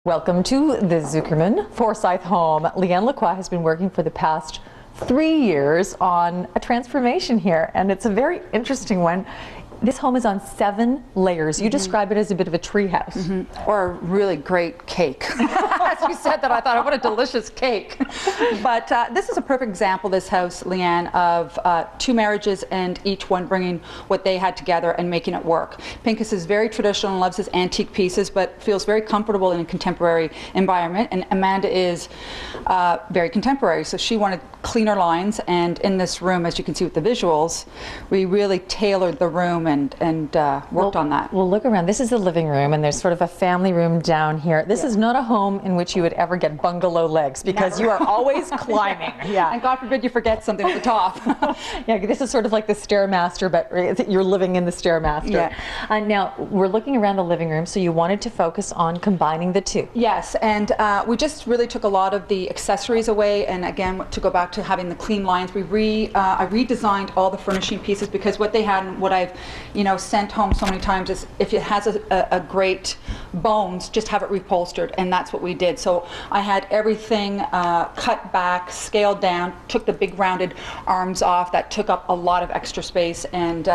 Welcome to the Zukerman Forsyth home. LeeAnn Lacroix has been working for the past 3 years on a transformation here, and it's a very interesting one. This home is on 7 layers. You describe it as a bit of a tree house. Or a really great cake. As you said that, I thought, what a delicious cake. But this is a perfect example, this house, Leanne, of 2 marriages and each one bringing what they had together and making it work. Pinchas is very traditional and loves his antique pieces, but feels very comfortable in a contemporary environment. And Amanda is very contemporary, so she wanted cleaner lines. And in this room, as you can see with the visuals, we really tailored the room and worked on that. Well, look around. This is the living room, and there's sort of a family room down here. This is not a home in which you would ever get bungalow legs, because you are always climbing. Yeah. And God forbid you forget something at the top. Yeah, this is sort of like the Stairmaster, but you're living in the Stairmaster. Yeah. Now, we're looking around the living room, so you wanted to focus on combining the two. Yes, and we just really took a lot of the accessories away, and again, to go back to having the clean lines, I redesigned all the furnishing pieces, because what they had and what I've sent home so many times is, if it has a great bones, just have it reupholstered, and that's what we did. So I had everything cut back, scaled down, took the big rounded arms off that took up a lot of extra space, and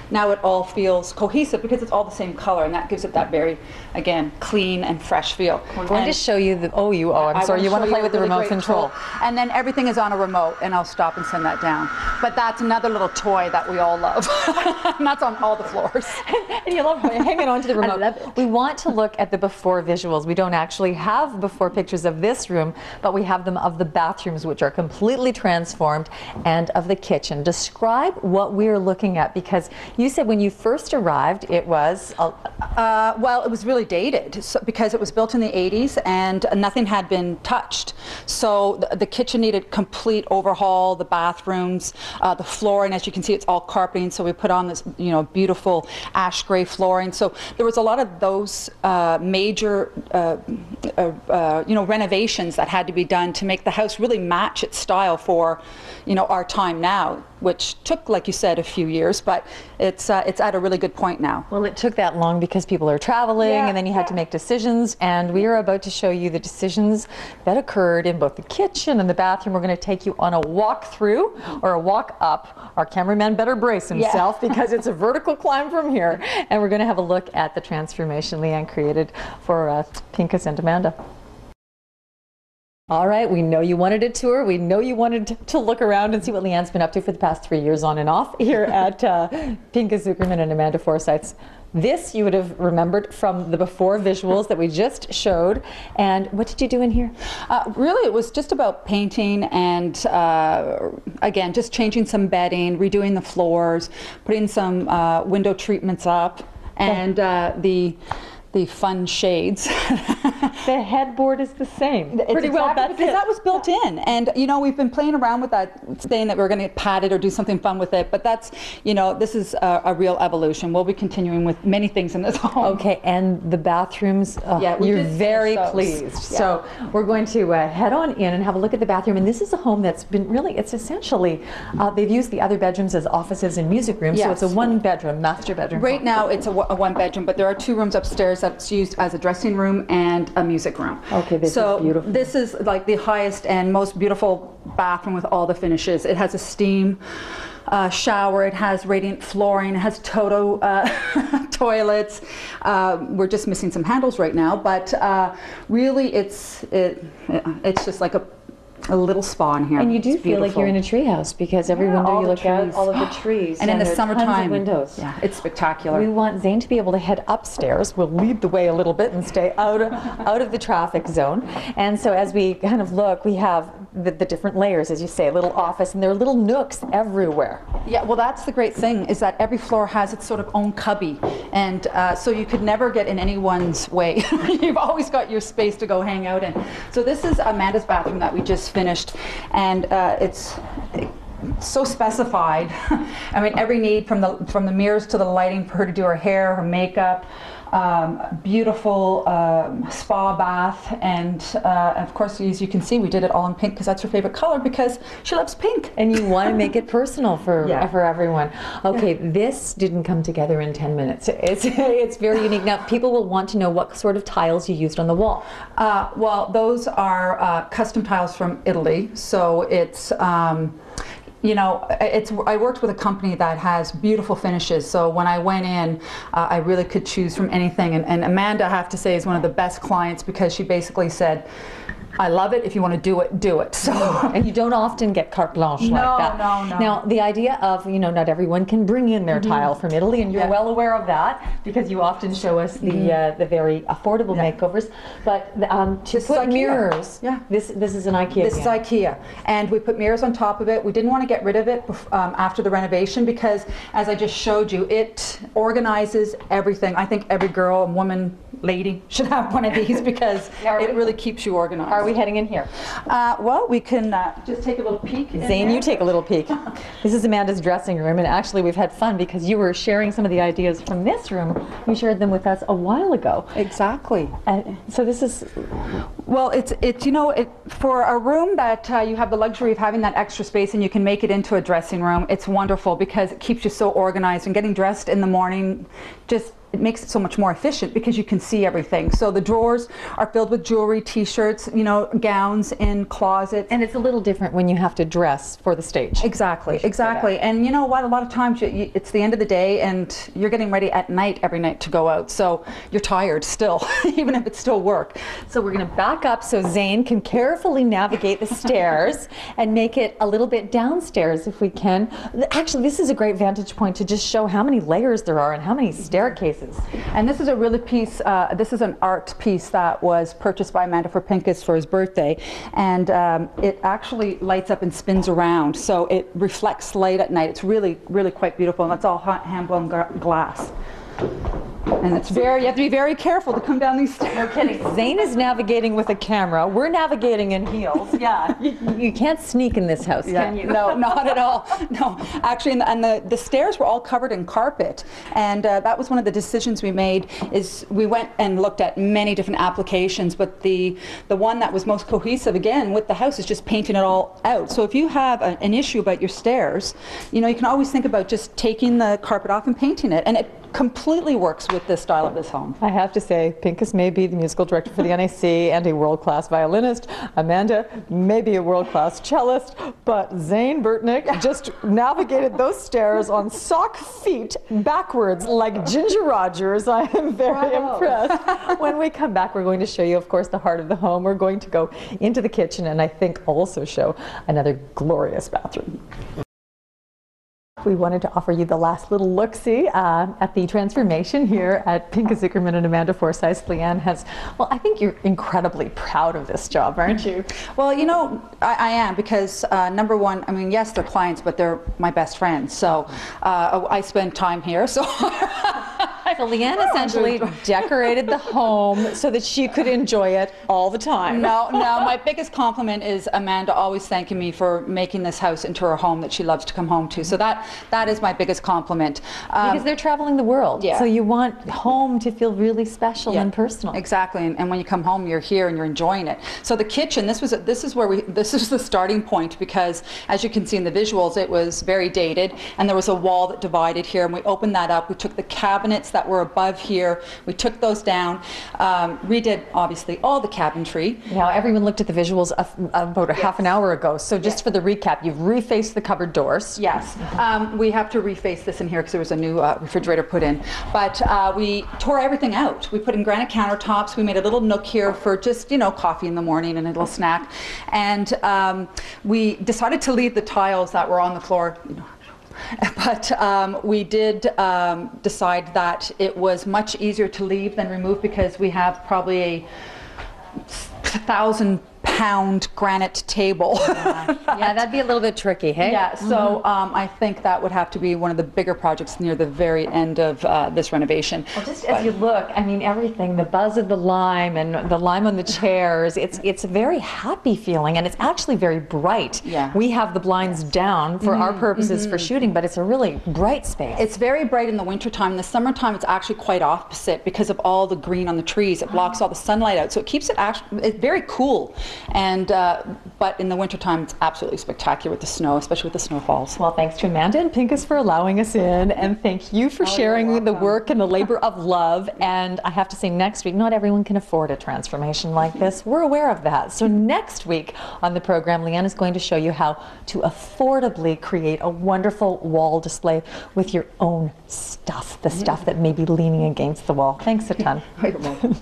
now it all feels cohesive because it's all the same color, and that gives it that very, again, clean and fresh feel. We're going to show you the, I'm sorry, you want to play with the remote control. And then everything is on a remote, and I'll stop and send that down. But that's another little toy that we all love. And that's on all the floors. And you love hanging on to the remote. I love it. We want to look at the before visuals. We don't actually have before pictures of this room, but we have them of the bathrooms, which are completely transformed, and of the kitchen. Describe what we're looking at, because you said when you first arrived it was well, it was really dated, because it was built in the 80s and nothing had been touched. So the kitchen needed complete overhaul, the bathrooms, the flooring, as you can see, it's all carpeting, so we put on this beautiful ash gray flooring. So there was a lot of those major renovations that had to be done to make the house really match its style for our time now, which took, like you said, a few years, but it's at a really good point now. Well, it took that long because people are traveling, and then you had to make decisions, and we are about to show you the decisions that occurred in both the kitchen and the bathroom. We're going to take you on a walk through, or a walk up. Our cameraman better brace himself, because it's a vertical climb from here, and we're going to have a look at the transformation LeeAnn created for Pinchas and Amanda. All right, we know you wanted a tour. We know you wanted to look around and see what LeeAnn's been up to for the past 3 years on and off here at Pinchas, Zukerman and Amanda Forsyth's. This you would have remembered from the before visuals that we just showed. And what did you do in here? Really, it was just about painting and, again, just changing some bedding, redoing the floors, putting some window treatments up, and the fun shades. The headboard is the same. Pretty well, because that was built in. And we've been playing around with that, saying that we're going to pad it or do something fun with it. But that's, this is a real evolution. We'll be continuing with many things in this home. Okay, and the bathrooms, you're very pleased. Yeah. So we're going to head on in and have a look at the bathroom. And this is a home that's been really, it's essentially, they've used the other bedrooms as offices and music rooms. Yes. So it's a 1-bedroom, master bedroom. Right now it's a 1-bedroom, but there are 2 rooms upstairs that's used as a dressing room and a music room. Okay, this is beautiful. This is like the highest and most beautiful bathroom with all the finishes. It has a steam shower, it has radiant flooring, it has Toto toilets. We're just missing some handles right now, but really it's just like a little spa in here. And you do feel like you're in a treehouse, because every window you look out, all of the trees. And in the summertime, tons of windows. Yeah, it's spectacular. We want Zane to be able to head upstairs. We'll lead the way a little bit and stay out of the traffic zone. And so as we kind of look, we have the different layers, as you say, a little office, and there are little nooks everywhere. Yeah, well, that's the great thing, is that every floor has its sort of own cubby, and so you could never get in anyone's way. You've always got your space to go hang out in. So this is Amanda's bathroom that we just finished, and it's so specified. I mean, every need from the mirrors to the lighting for her to do her hair, her makeup, beautiful spa bath, and of course, as you can see, we did it all in pink because that's her favorite color because she loves pink. And you want to make it personal for everyone. Okay, Yeah. this didn't come together in 10 minutes. It's very unique. Now, people will want to know what sort of tiles you used on the wall. Well, those are custom tiles from Italy, so it's you know, I worked with a company that has beautiful finishes, so when I went in, I really could choose from anything. And Amanda, I have to say, is one of the best clients because she basically said, I love it. If you want to do it, do it. So, and you don't often get carte blanche like that. No. Now, the idea of, you know, not everyone can bring in their tile from Italy, and you're well aware of that because you often show us the very affordable makeovers. But to put mirrors, this is an IKEA. This is IKEA, and we put mirrors on top of it. We didn't want to get rid of it after the renovation because, as I just showed you, it organizes everything. I think every girl, woman, lady should have one of these because it really keeps you organized. Are we heading in here? Well, we can just take a little peek. Zane, you take a little peek. This is Amanda's dressing room, and actually we've had fun because you were sharing some of the ideas from this room. You shared them with us a while ago. Exactly. So this is... Well, it's you know, for a room that you have the luxury of having that extra space and you can make it into a dressing room, it's wonderful because it keeps you so organized, and getting dressed in the morning just it makes it so much more efficient because you can see everything. So the drawers are filled with jewelry, t-shirts, you know, gowns in closets. And it's a little different when you have to dress for the stage. Exactly. And you know what, a lot of times it's the end of the day and you're getting ready at night every night to go out. So you're tired still, even if it's still work. So we're going to back up so Zane can carefully navigate the stairs and make it a little bit downstairs if we can. Actually, this is a great vantage point to just show how many layers there are and how many staircases. And this is a really piece, this is an art piece that was purchased by Amanda for Pinchas for his birthday, and it actually lights up and spins around, so it reflects light at night. It's really, really quite beautiful, and that's all hand-blown glass. And it's you have to be very careful to come down these stairs. No kidding. Zane is navigating with a camera. We're navigating in heels. Yeah. You can't sneak in this house, can you? No, not at all. No, actually, and the stairs were all covered in carpet. And that was one of the decisions we made, is we went and looked at many different applications, but the one that was most cohesive, again, with the house is just painting it all out. So if you have an issue about your stairs, you know, you can always think about just taking the carpet off and painting it. And it completely works with the style of this home. I have to say, Pinchas may be the musical director for the NAC and a world-class violinist. Amanda may be a world-class cellist, but Zane Burtnick just navigated those stairs on sock feet backwards like Ginger Rogers. I am very impressed. When we come back, we're going to show you, of course, the heart of the home. We're going to go into the kitchen and I think also show another glorious bathroom. We wanted to offer you the last little look-see at the transformation here at Pinchas Zukerman and Amanda Forsyth. Leanne has, well, I think you're incredibly proud of this job, aren't you? Well, you know, I am, because number one, I mean, yes, they're clients, but they're my best friends. So I spend time here. So So Leanne essentially decorated the home so that she could enjoy it all the time. No, my biggest compliment is Amanda always thanking me for making this house into her home that she loves to come home to. So that is my biggest compliment. Because they're traveling the world. Yeah. So you want home to feel really special and personal. Exactly. And when you come home, you're here and you're enjoying it. So the kitchen, this is the starting point, because as you can see in the visuals, it was very dated, and there was a wall that divided here, and we opened that up. We took the cabinets that were above here, we took those down, redid obviously all the cabinetry. Now everyone looked at the visuals about a half an hour ago, so just for the recap, you've refaced the cupboard doors. Yes, we have to reface this in here because there was a new refrigerator put in, but we tore everything out. We put in granite countertops, we made a little nook here for just, you know, coffee in the morning and a little snack, and we decided to leave the tiles that were on the floor, you know, but we did decide that it was much easier to leave than remove, because we have probably a 1,000-pound granite table. Yeah, that'd be a little bit tricky, hey? Yeah, so I think that would have to be one of the bigger projects near the very end of this renovation. Well, just as you look, I mean, everything, the buzz of the lime and the lime on the chairs, it's a very happy feeling, and it's actually very bright. Yeah. We have the blinds down for our purposes for shooting, but it's a really bright space. It's very bright in the wintertime. In the summertime, it's actually quite opposite because of all the green on the trees. It blocks all the sunlight out, so it keeps it actually, it's very cool. And but in the wintertime, it's absolutely spectacular with the snow, especially with the snowfalls. Well, thanks to Amanda and Pinchas for allowing us in, and thank you for sharing the work and the labor of love. And I have to say, next week, not everyone can afford a transformation like this. We're aware of that. So next week on the program, Leanne is going to show you how to affordably create a wonderful wall display with your own stuff, the stuff that may be leaning against the wall. Thanks a ton. You're welcome.